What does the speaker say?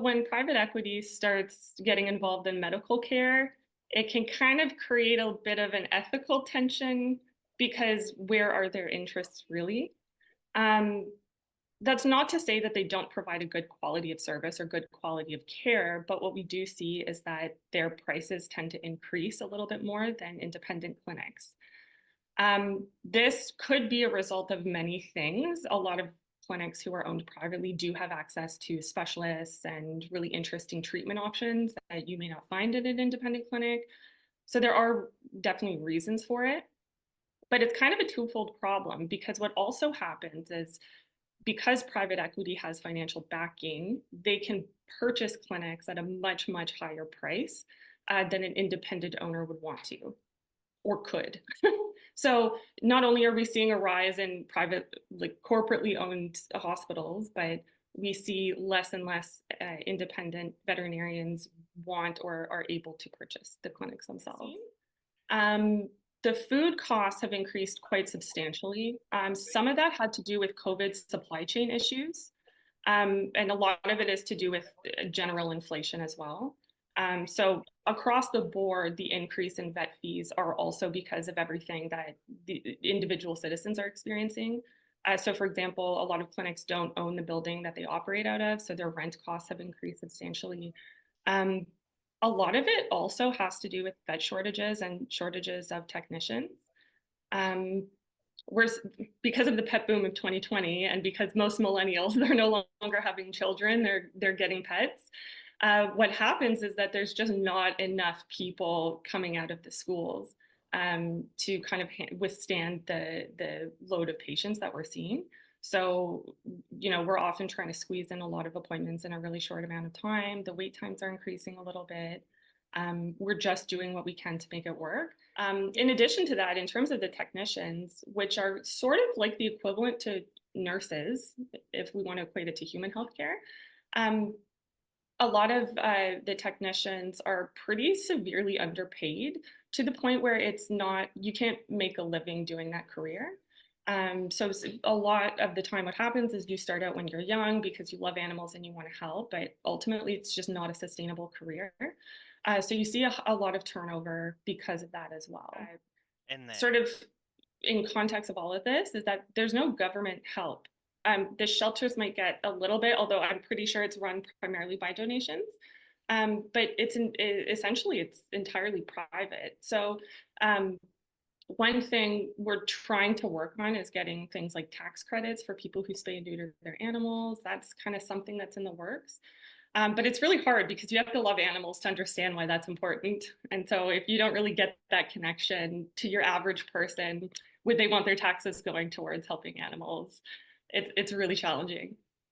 when private equity starts getting involved in medical care, it can kind of create a bit of an ethical tension because where are their interests really? Um, that's not to say that they don't provide a good quality of service or good quality of care, but what we do see is that their prices tend to increase a little bit more than independent clinics. This could be a result of many things. A lot of clinics who are owned privately do have access to specialists and really interesting treatment options that you may not find at an independent clinic. So there are definitely reasons for it, but it's kind of a twofold problem because what also happens is because private equity has financial backing, they can purchase clinics at a much, much higher price than an independent owner would want to or could. So not only are we seeing a rise in private, like corporately owned hospitals, but we see less and less independent veterinarians want or are able to purchase the clinics themselves. Um, the food costs have increased quite substantially. Some of that had to do with COVID supply chain issues, and a lot of it is to do with general inflation as well. So across the board, the increase in vet fees are also because of everything that the individual citizens are experiencing. So for example, a lot of clinics don't own the building that they operate out of, so their rent costs have increased substantially. Um, a lot of it also has to do with vet shortages and shortages of technicians. Um, we're because of the pet boom of 2020 and because most millennials are no longer having children, they're getting pets. What happens is that there's just not enough people coming out of the schools to kind of withstand the load of patients that we're seeing. So, we're often trying to squeeze in a lot of appointments in a really short amount of time. The wait times are increasing a little bit. We're just doing what we can to make it work. In addition to that, in terms of the technicians, which are sort of like the equivalent to nurses, if we want to equate it to human healthcare, um, a lot of the technicians are pretty severely underpaid to the point where it's not, you can't make a living doing that career. So a lot of the time what happens is you start out when you're young because you love animals and you want to help, but ultimately it's just not a sustainable career. So you see a lot of turnover because of that as well. And then, Sort of in context of all of this is that there's no government help. The shelters might get a little bit, although I'm pretty sure it's run primarily by donations. But essentially it's entirely private. So one thing we're trying to work on is getting things like tax credits for people who spay and neuter their animals. That's kind of something that's in the works. But it's really hard because you have to love animals to understand why that's important. And so if you don't really get that connection to your average person, would they want their taxes going towards helping animals? It's really challenging.